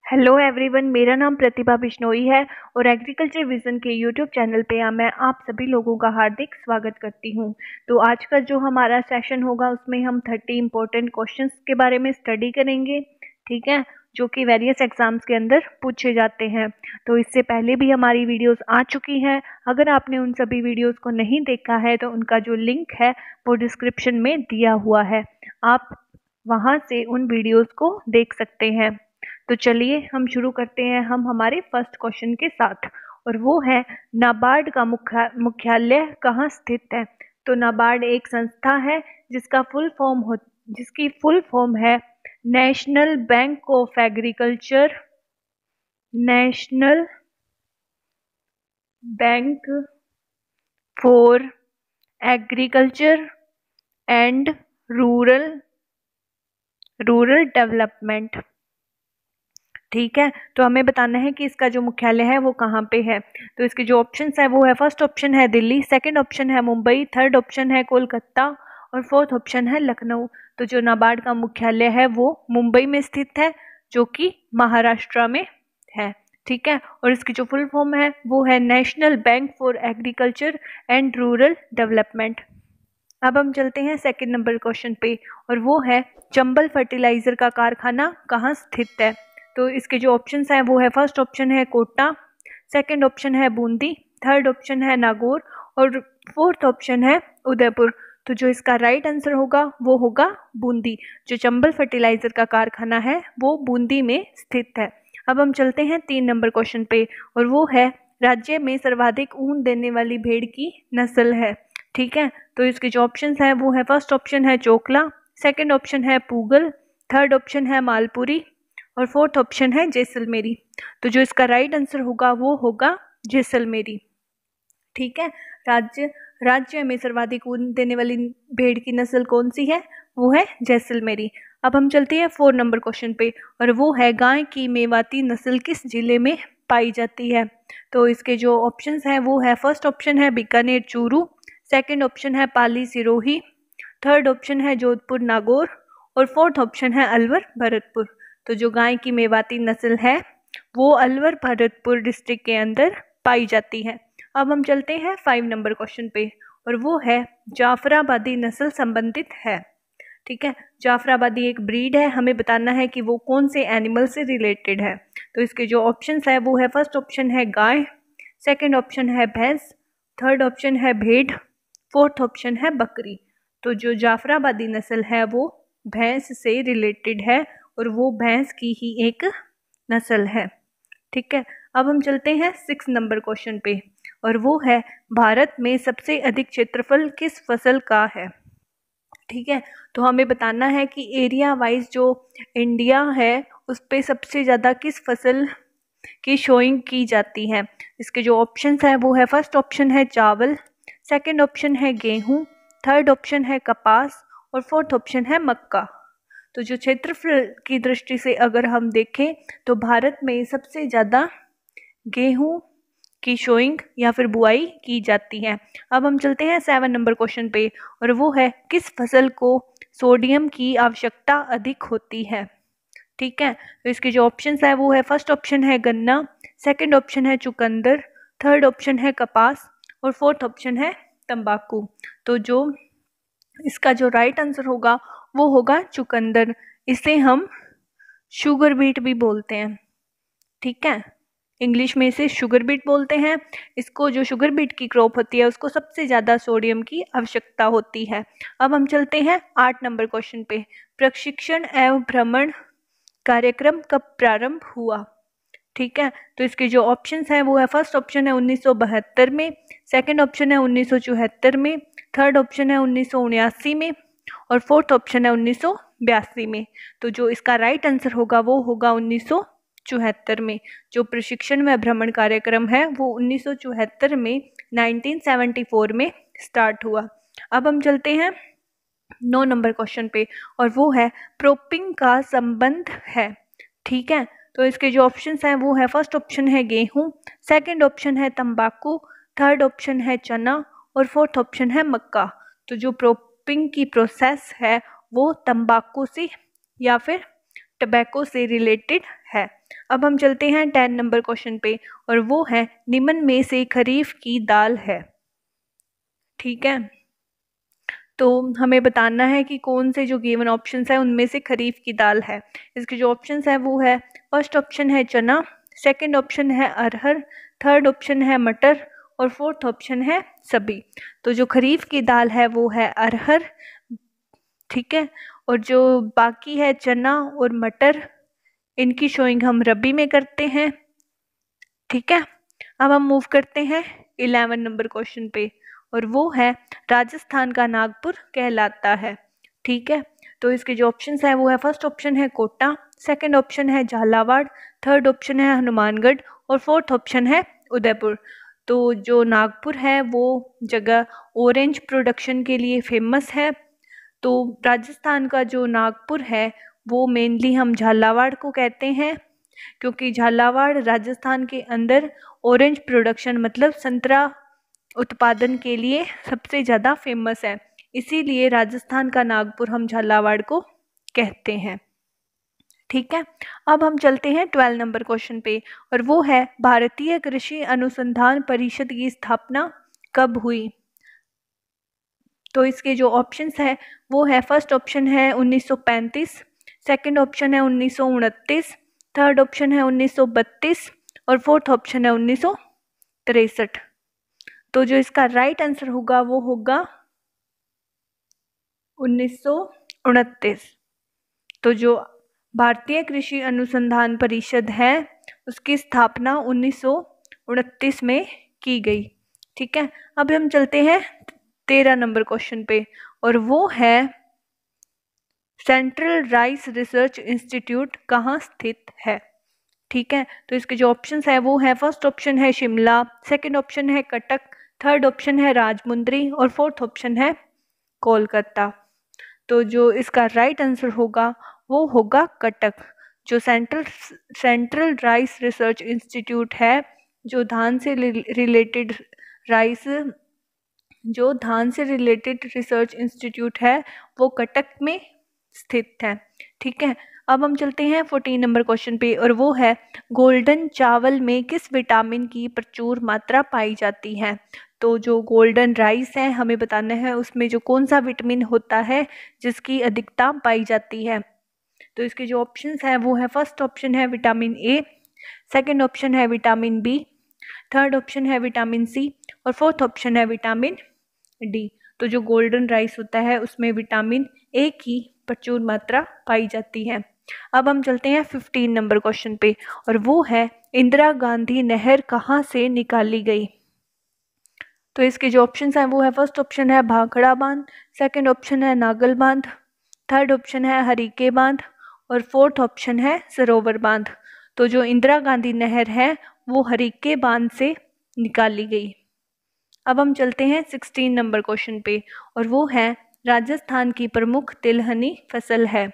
Hello everyone, मेरा नाम प्रतिभा बिश्नोई है और एग्रीकल्चर विजन के यूट्यूब चैनल पे मैं आप सभी लोगों का हार्दिक स्वागत करती हूँ। तो आज का जो हमारा सेशन होगा उसमें हम 30 इम्पोर्टेंट क्वेश्चंस के बारे में स्टडी करेंगे, ठीक है, जो कि वेरियस एग्जाम्स के अंदर पूछे जाते हैं। तो इससे पहले भी हमारी वीडियोस आ चुकी हैं। अगर आपने उन सभी वीडियोस को नहीं देखा है तो उनका जो लिंक है वो डिस्क्रिप्शन में दिया हुआ है, आप वहाँ से उन वीडियोस को देख सकते हैं। तो चलिए हम शुरू करते हैं हम हमारे फर्स्ट क्वेश्चन के साथ, और वो है नाबार्ड का मुख्यालय कहाँ स्थित है। तो नाबार्ड एक संस्था है जिसकी फुल फॉर्म है national bank of agriculture, national bank for agriculture and rural development. ठीक है, तो हमें बताना है कि इसका जो मुख्यालय है वो कहाँ पे है। तो इसके जो ऑप्शंस है वो है, फर्स्ट ऑप्शन है दिल्ली, सेकंड ऑप्शन है मुंबई, थर्ड ऑप्शन है कोलकाता और फोर्थ ऑप्शन है लखनऊ। तो जो नाबार्ड का मुख्यालय है वो मुंबई में स्थित है, जो कि महाराष्ट्र में है। ठीक है, और इसकी जो फुल फॉर्म है वो है national bank for agriculture and rural development. अब हम चलते हैं सेकंड नंबर क्वेश्चन पे, और वो है चंबल फर्टिलाइजर का कारखाना कहाँ स्थित है। तो इसके जो ऑप्शंस हैं वो है, फर्स्ट ऑप्शन है कोटा, सेकंड ऑप्शन है बूंदी, थर्ड ऑप्शन है नागौर और फोर्थ ऑप्शन है उदयपुर। तो जो इसका राइट आंसर होगा वो होगा बूंदी। जो चंबल फर्टिलाइजर का कारखाना है वो बूंदी में स्थित है। अब हम चलते हैं 3 नंबर क्वेश्चन पे, और वो है राज्य में सर्वाधिक ऊन देने वाली भेड़ की नस्ल है। ठीक है, तो इसके जो ऑप्शंस हैं वो है, फर्स्ट ऑप्शन है चोकला, सेकंड ऑप्शन है पूगल, थर्ड ऑप्शन है मालपुरी और फोर्थ ऑप्शन है जैसलमेरी। तो जो इसका राइट आंसर होगा वो होगा जैसलमेरी। ठीक है, राज्य में सर्वाधिक ऊन देने वाली भेड़ की नस्ल कौन सी है, वो है जैसलमेरी। अब हम चलते हैं 4 नंबर क्वेश्चन पे, और वो है गाय की मेवाती नस्ल किस जिले में पाई जाती है। तो इसके जो ऑप्शंस हैं वो है, फर्स्ट ऑप्शन है बीकानेर चूरू, सेकंड ऑप्शन है पाली सिरोही, थर्ड ऑप्शन है जोधपुर नागौर और फोर्थ ऑप्शन है अलवर भरतपुर। तो जो गाय की मेवाती नस्ल है वो अलवर भरतपुर डिस्ट्रिक्ट के अंदर पाई जाती है। अब हम चलते हैं 5 नंबर क्वेश्चन पे, और वो है जाफराबादी नस्ल संबंधित है। ठीक है, जाफराबादी एक ब्रीड है, हमें बताना है कि वो कौन से एनिमल से रिलेटेड है। तो इसके जो ऑप्शंस है वो है, फर्स्ट ऑप्शन है गाय, सेकंड ऑप्शन है भैंस, थर्ड ऑप्शन है भेड़, फोर्थ ऑप्शन है बकरी। तो जो जाफराबादी नस्ल है वो भैंस से रिलेटेड है और वो भैंस की ही एक नस्ल है। ठीक है, अब हम चलते हैं 6 नंबर क्वेश्चन पे, और वो है भारत में सबसे अधिक क्षेत्रफल किस फसल का है। ठीक है, तो हमें बताना है कि एरिया वाइज जो इंडिया है उस पे सबसे ज़्यादा किस फसल की शोइंग की जाती है। इसके जो ऑप्शंस है वो है, फर्स्ट ऑप्शन है चावल, सेकंड ऑप्शन है गेहूं, थर्ड ऑप्शन है कपास और फोर्थ ऑप्शन है मक्का। तो जो क्षेत्रफल की दृष्टि से अगर हम देखें तो भारत में सबसे ज़्यादा गेहूं की शोइंग या फिर बुआई की जाती है। अब हम चलते हैं 7 नंबर क्वेश्चन पे, और वो है किस फसल को सोडियम की आवश्यकता अधिक होती है। ठीक है, तो इसके जो ऑप्शंस है वो है, फर्स्ट ऑप्शन है गन्ना, सेकंड ऑप्शन है चुकंदर, थर्ड ऑप्शन है कपास और फोर्थ ऑप्शन है तंबाकू। तो जो इसका जो राइट आंसर होगा वो होगा चुकंदर। इसे हम शुगर बीट भी बोलते हैं। ठीक है, इंग्लिश में इसे शुगर बीट बोलते हैं। इसको जो शुगर बीट की क्रॉप होती है उसको सबसे ज़्यादा सोडियम की आवश्यकता होती है। अब हम चलते हैं 8 नंबर क्वेश्चन पे, प्रशिक्षण एवं भ्रमण कार्यक्रम कब प्रारंभ हुआ। ठीक है, तो इसके जो ऑप्शंस हैं वो है, फर्स्ट ऑप्शन है 1972 में, सेकंड ऑप्शन है 1974 में, थर्ड ऑप्शन है 1979 में और फोर्थ ऑप्शन है 1982 में। तो जो इसका राइट आंसर होगा वो होगा 1974 में। जो प्रशिक्षण व भ्रमण कार्यक्रम है वो 1974 में 1974 में स्टार्ट हुआ। अब हम चलते हैं 9 नंबर क्वेश्चन पे, और वो है प्रोपिंग का संबंध है। ठीक है, तो इसके जो ऑप्शंस हैं वो है, फर्स्ट ऑप्शन है गेहूं, सेकंड ऑप्शन है तंबाकू, थर्ड ऑप्शन है चना और फोर्थ ऑप्शन है मक्का। तो जो प्रोपिंग की प्रोसेस है वो तंबाकू से या फिर टबैको से रिलेटेड है। अब हम चलते हैं 10 नंबर क्वेश्चन पे, और वो है निम्न में से खरीफ की दाल है। ठीक है, तो हमें बताना है कि कौन से जो गिवन ऑप्शंस है उनमें से खरीफ की दाल है। इसके जो ऑप्शंस है वो है, फर्स्ट ऑप्शन है चना, सेकंड ऑप्शन है अरहर, थर्ड ऑप्शन है मटर और फोर्थ ऑप्शन है सभी। तो जो खरीफ की दाल है वो है अरहर, ठीक है, और जो बाकी है चना और मटर, इनकी शोइंग हम रबी में करते हैं। ठीक है, अब हम मूव करते हैं 11 नंबर क्वेश्चन पे, और वो है राजस्थान का नागपुर कहलाता है। ठीक है, तो इसके जो ऑप्शंस है वो है, फर्स्ट ऑप्शन है कोटा, सेकंड ऑप्शन है झालावाड़, थर्ड ऑप्शन है हनुमानगढ़ और फोर्थ ऑप्शन है उदयपुर। तो जो नागपुर है वो जगह ऑरेंज प्रोडक्शन के लिए फेमस है। तो राजस्थान का जो नागपुर है वो मेनली हम झालावाड़ को कहते हैं, क्योंकि झालावाड़ राजस्थान के अंदर ऑरेंज प्रोडक्शन मतलब संतरा उत्पादन के लिए सबसे ज़्यादा फेमस है, इसीलिए राजस्थान का नागपुर हम झालावाड़ को कहते हैं। ठीक है, अब हम चलते हैं 12 नंबर क्वेश्चन पे, और वो है भारतीय कृषि अनुसंधान परिषद की स्थापना कब हुई। तो इसके जो ऑप्शंस है वो है, फर्स्ट ऑप्शन है 1935, सेकंड ऑप्शन है 1929, थर्ड ऑप्शन है 1932 और फोर्थ ऑप्शन है 1963। तो जो इसका राइट आंसर होगा वो होगा 1929। तो जो भारतीय कृषि अनुसंधान परिषद है उसकी स्थापना 1929 में की गई। ठीक है, अब हम चलते हैं 13 नंबर क्वेश्चन पे, और वो है सेंट्रल राइस रिसर्च इंस्टीट्यूट कहाँ स्थित है। ठीक है, तो इसके जो ऑप्शंस है वो है, फर्स्ट ऑप्शन है शिमला, सेकंड ऑप्शन है कटक, थर्ड ऑप्शन है राजमुंद्री और फोर्थ ऑप्शन है कोलकाता। तो जो इसका राइट आंसर होगा वो होगा कटक। जो सेंट्रल राइस रिसर्च इंस्टीट्यूट है, जो धान से रिलेटेड रिसर्च इंस्टीट्यूट है वो कटक में स्थित है। ठीक है, अब हम चलते हैं 14 नंबर क्वेश्चन पे, और वो है गोल्डन चावल में किस विटामिन की प्रचुर मात्रा पाई जाती है। तो जो गोल्डन राइस है हमें बताना है उसमें जो कौन सा विटामिन होता है जिसकी अधिकता पाई जाती है। तो इसके जो ऑप्शंस हैं वो है, फर्स्ट ऑप्शन है विटामिन ए, सेकंड ऑप्शन है विटामिन बी, थर्ड ऑप्शन है विटामिन सी और फोर्थ ऑप्शन है विटामिन डी। तो जो गोल्डन राइस होता है उसमें विटामिन ए की प्रचुर मात्रा पाई जाती है। अब हम चलते हैं 15 नंबर क्वेश्चन पे, और वो है इंदिरा गांधी नहर कहाँ से निकाली गई। तो इसके जो ऑप्शंस हैं वो है, फर्स्ट ऑप्शन है भाखड़ा बांध, सेकंड ऑप्शन है नागल बांध, थर्ड ऑप्शन है हरीके बांध और फोर्थ ऑप्शन है सरोवर बांध। तो जो इंदिरा गांधी नहर है वो हरीके बांध से निकाली गई। अब हम चलते हैं 16 नंबर क्वेश्चन पे, और वो है राजस्थान की प्रमुख तिलहनी फसल है।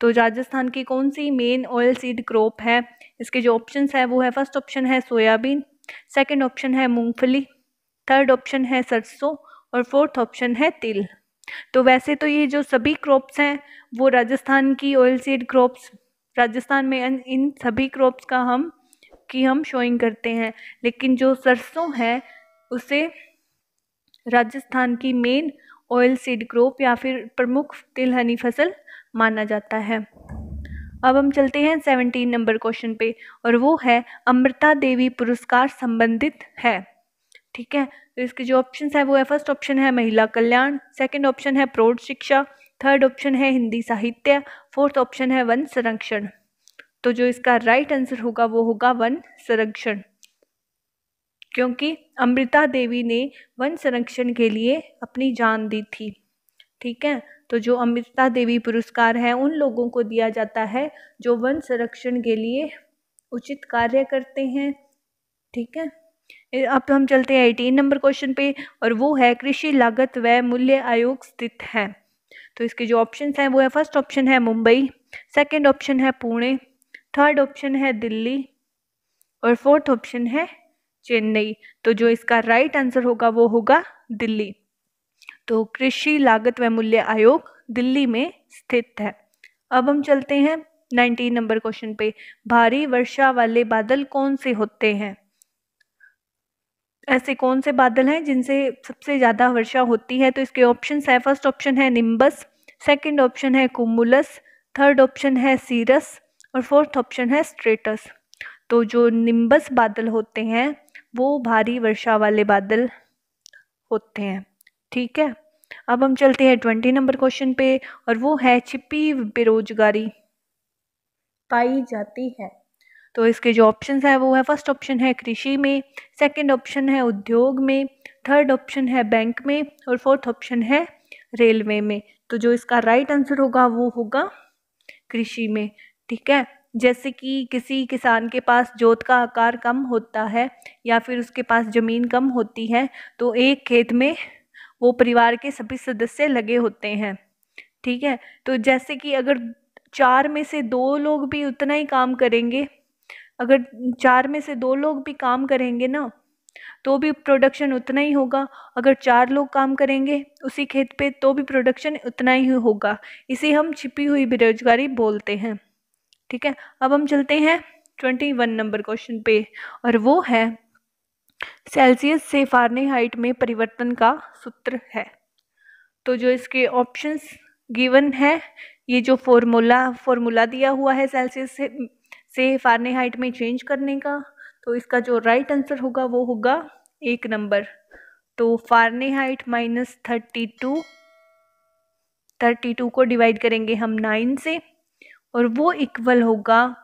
तो राजस्थान की कौन सी मेन ऑयल सीड क्रॉप है। इसके जो ऑप्शंस है वो है, फर्स्ट ऑप्शन है सोयाबीन, सेकंड ऑप्शन है मूंगफली, थर्ड ऑप्शन है सरसों और फोर्थ ऑप्शन है तिल। तो वैसे तो ये जो सभी क्रॉप्स हैं वो राजस्थान की ऑयल सीड क्रॉप्स, राजस्थान में इन सभी क्रॉप्स का हम शोइंग करते हैं, लेकिन जो सरसों है उसे राजस्थान की मेन ऑयल सीड क्रॉप या फिर प्रमुख तिलहनी फसल माना जाता है। अब हम चलते हैं 17 नंबर क्वेश्चन पे, और वो है अमृता देवी पुरस्कार संबंधित है। ठीक है, तो इसके जो ऑप्शंस है वो है, फर्स्ट ऑप्शन है महिला कल्याण, सेकंड ऑप्शन है प्रौढ़ शिक्षा, थर्ड ऑप्शन है हिंदी साहित्य, फोर्थ ऑप्शन है वन संरक्षण। तो जो इसका राइट आंसर होगा वो होगा वन संरक्षण, क्योंकि अमृता देवी ने वन संरक्षण के लिए अपनी जान दी थी। ठीक है, तो जो अमृता देवी पुरस्कार है उन लोगों को दिया जाता है जो वन संरक्षण के लिए उचित कार्य करते हैं। ठीक है, अब हम चलते हैं 18 नंबर क्वेश्चन पे, और वो है कृषि लागत व मूल्य आयोग स्थित है। तो इसके जो ऑप्शंस हैं वो है, फर्स्ट ऑप्शन है मुंबई, सेकंड ऑप्शन है पुणे, थर्ड ऑप्शन है दिल्ली और फोर्थ ऑप्शन है चेन्नई। तो जो इसका राइट आंसर होगा वो होगा दिल्ली। तो कृषि लागत व मूल्य आयोग दिल्ली में स्थित है। अब हम चलते हैं 19 नंबर क्वेश्चन पे, भारी वर्षा वाले बादल कौन से होते हैं? ऐसे कौन से बादल हैं जिनसे सबसे ज़्यादा वर्षा होती है? तो इसके ऑप्शन है, फर्स्ट ऑप्शन है निम्बस, सेकंड ऑप्शन है कुमुलस, थर्ड ऑप्शन है सीरस और फोर्थ ऑप्शन है स्ट्रेटस। तो जो निम्बस बादल होते हैं वो भारी वर्षा वाले बादल होते हैं। ठीक है, अब हम चलते हैं 20 नंबर क्वेश्चन पे, और वो है छिपी बेरोजगारी पाई जाती है। तो इसके जो ऑप्शन है वो है, फर्स्ट ऑप्शन है कृषि में, सेकंड ऑप्शन है उद्योग में, थर्ड ऑप्शन है बैंक में और फोर्थ ऑप्शन है रेलवे में। तो जो इसका राइट आंसर होगा वो होगा कृषि में। ठीक है, जैसे कि किसी किसान के पास जोत का आकार कम होता है या फिर उसके पास ज़मीन कम होती है, तो एक खेत में वो परिवार के सभी सदस्य लगे होते हैं। ठीक है, तो जैसे कि अगर 4 में से 2 लोग भी उतना ही काम करेंगे, अगर 4 में से 2 लोग भी काम करेंगे ना, तो भी प्रोडक्शन उतना ही होगा। अगर 4 लोग काम करेंगे उसी खेत पे तो भी प्रोडक्शन उतना ही होगा। इसे हम छिपी हुई बेरोजगारी बोलते हैं। ठीक है, अब हम चलते हैं 21 नंबर क्वेश्चन पे, और वो है सेल्सियस से फ़ारेनहाइट में परिवर्तन का सूत्र है। तो जो इसके ऑप्शंस गिवन है, ये जो फॉर्मूला दिया हुआ है सेल्सियस से फ़ारेनहाइट में चेंज करने का, तो इसका जो राइट आंसर होगा वो होगा 1 नंबर। तो फ़ारेनहाइट -32 को डिवाइड करेंगे हम 9 से, और वो इक्वल होगा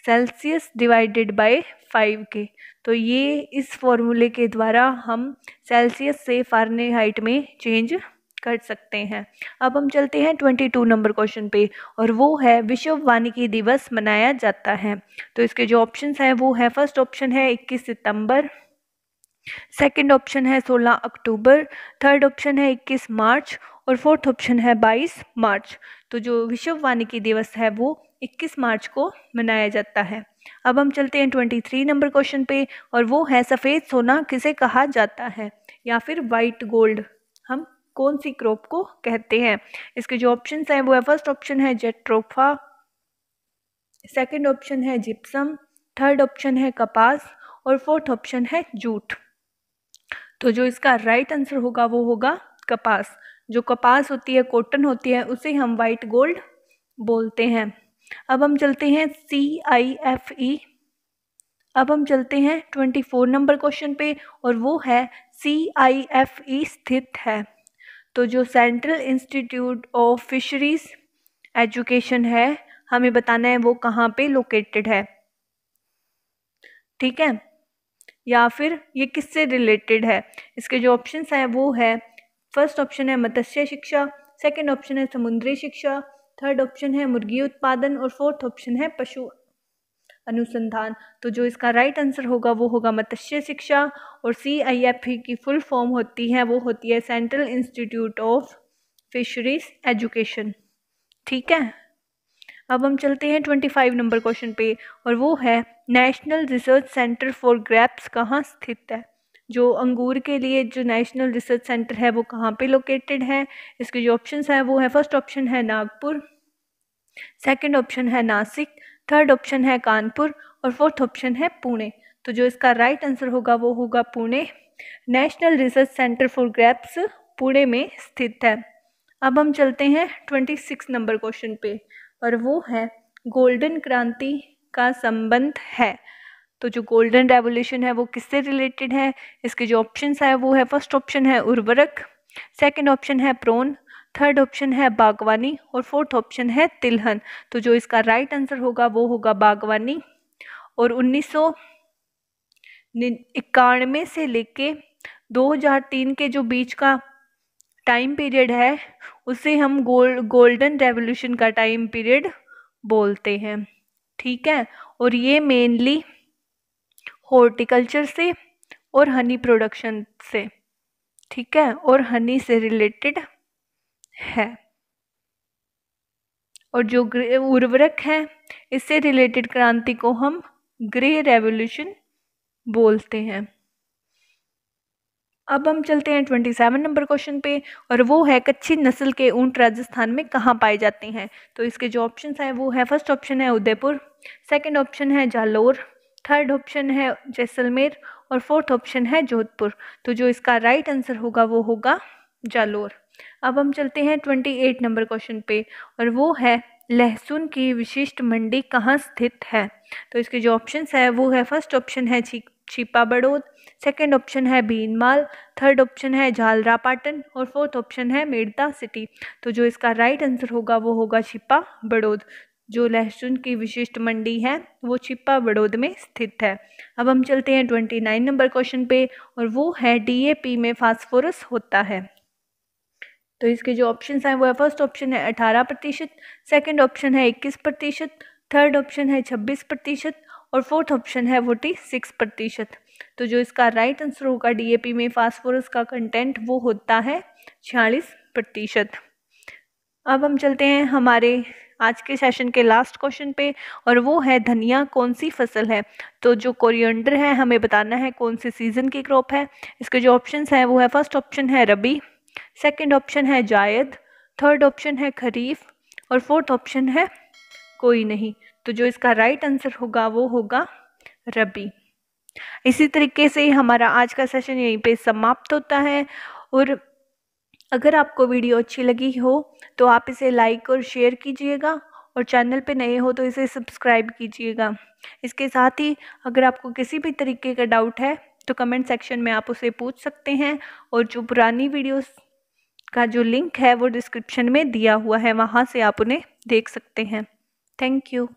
सेल्सियस डिवाइडेड बाय 5 के। तो ये इस फॉर्मूले के द्वारा हम सेल्सियस से फ़ारेनहाइट में चेंज कर सकते हैं। अब हम चलते हैं 22 नंबर क्वेश्चन पे, और वो है विश्व वानिकी दिवस मनाया जाता है। तो इसके जो ऑप्शंस हैं वो है, फर्स्ट ऑप्शन है 21 सितंबर, सेकंड ऑप्शन है 16 अक्टूबर, थर्ड ऑप्शन है 21 मार्च और फोर्थ ऑप्शन है 22 मार्च। तो जो विश्व वानिकी दिवस है वो 21 मार्च को मनाया जाता है। अब हम चलते हैं 23 नंबर क्वेश्चन पे, और वो है सफ़ेद सोना किसे कहा जाता है, या फिर वाइट गोल्ड हम कौन सी क्रॉप को कहते हैं? इसके जो ऑप्शंस हैं वो है, फर्स्ट ऑप्शन है जेट्रोफा, सेकंड ऑप्शन है जिप्सम, थर्ड ऑप्शन है कपास और फोर्थ ऑप्शन है जूट। तो जो इसका राइट आंसर होगा वो होगा कपास। जो कपास होती है, कॉटन होती है, उसे हम वाइट गोल्ड बोलते हैं। अब हम चलते हैं CIFE। अब हम चलते हैं 24 नंबर क्वेश्चन पे, और वो है CIFE स्थित है। तो जो central institute of fisheries education है, हमें बताना है वो कहाँ पे लोकेटेड है। ठीक है, या फिर ये किससे रिलेटेड है? इसके जो ऑप्शंस हैं वो है, फर्स्ट ऑप्शन है मत्स्य शिक्षा, सेकंड ऑप्शन है समुद्री शिक्षा, थर्ड ऑप्शन है मुर्गी उत्पादन और फोर्थ ऑप्शन है पशु अनुसंधान। तो जो इसका राइट आंसर होगा वो होगा मत्स्य शिक्षा, और CIFE की फुल फॉर्म होती है वो होती है central institute of fisheries education. ठीक है, अब हम चलते हैं 25 नंबर क्वेश्चन पे, और वो है national research centre for grapes कहाँ स्थित है? जो अंगूर के लिए जो नेशनल रिसर्च सेंटर है वो कहाँ पे लोकेटेड है? इसके जो ऑप्शंस हैं वो है, फर्स्ट ऑप्शन है नागपुर, सेकंड ऑप्शन है नासिक, थर्ड ऑप्शन है कानपुर और फोर्थ ऑप्शन है पुणे। तो जो इसका राइट आंसर होगा वो होगा Pune. National research centre for grapes Pune में स्थित है। अब हम चलते हैं 26 नंबर क्वेश्चन पे, और वो है गोल्डन क्रांति का संबंध है। तो जो गोल्डन रेवोल्यूशन है वो किससे रिलेटेड है? इसके जो ऑप्शंस है वो है, फर्स्ट ऑप्शन है उर्वरक, सेकंड ऑप्शन है प्रोन, थर्ड ऑप्शन है बागवानी और फोर्थ ऑप्शन है तिलहन। तो जो इसका राइट आंसर होगा वो होगा बागवानी। और 1991 से लेके 2003 के जो बीच का टाइम पीरियड है उसे हम गोल्डन रेवोल्यूशन का टाइम पीरियड बोलते हैं। ठीक है, और ये मेनली हॉर्टिकल्चर से और हनी प्रोडक्शन से, ठीक है, और हनी से रिलेटेड है। और जो उर्वरक है इससे रिलेटेड क्रांति को हम ग्रे रेवोल्यूशन बोलते हैं। अब हम चलते हैं 27 नंबर क्वेश्चन पे, और वो है कच्छी नस्ल के ऊंट राजस्थान में कहाँ पाए जाते हैं। तो इसके जो ऑप्शन हैं वो है, फर्स्ट ऑप्शन है उदयपुर, सेकंड ऑप्शन है जालोर, थर्ड ऑप्शन है जैसलमेर और फोर्थ ऑप्शन है जोधपुर। तो जो इसका राइट आंसर होगा वो होगा जालोर। अब हम चलते हैं 28 नंबर क्वेश्चन पे, और वो है लहसुन की विशिष्ट मंडी कहाँ स्थित है। तो इसके जो ऑप्शंस है वो है, फर्स्ट ऑप्शन है छिपा बड़ौद, सेकंड ऑप्शन है भीनमाल, थर्ड ऑप्शन है झालरापाटन और फोर्थ ऑप्शन है मेड़ता सिटी। तो जो इसका राइट आंसर होगा वो होगा छिपा बड़ौद। जो लहसुन की विशिष्ट मंडी है वो छिपा बड़ौद में स्थित है। अब हम चलते हैं 29 नंबर क्वेश्चन पे, और वो है DAP में फास्फोरस होता है। तो इसके जो ऑप्शन हैं वो है, फर्स्ट ऑप्शन है 18%, सेकंड ऑप्शन है 21%, थर्ड ऑप्शन है 26% और फोर्थ ऑप्शन है 46%। तो जो इसका राइट आंसर होगा DAP में फास्फोरस का कंटेंट वो होता है 46%। अब हम चलते हैं हमारे आज के सेशन के लास्ट क्वेश्चन पे, और वो है धनिया कौन सी फसल है। तो जो कोरिएंडर है हमें बताना है कौन से सीजन की क्रॉप है। इसके जो ऑप्शंस हैं वो है, फर्स्ट ऑप्शन है रबी, सेकंड ऑप्शन है जायद, थर्ड ऑप्शन है खरीफ और फोर्थ ऑप्शन है कोई नहीं। तो जो इसका राइट आंसर होगा वो होगा रबी। इसी तरीके से हमारा आज का सेशन यहीं पे समाप्त होता है। और अगर आपको वीडियो अच्छी लगी हो तो आप इसे लाइक और शेयर कीजिएगा, और चैनल पे नए हो तो इसे सब्सक्राइब कीजिएगा। इसके साथ ही अगर आपको किसी भी तरीके का डाउट है तो कमेंट सेक्शन में आप उसे पूछ सकते हैं, और जो पुरानी वीडियोस का जो लिंक है वो डिस्क्रिप्शन में दिया हुआ है, वहाँ से आप उन्हें देख सकते हैं। Thank you.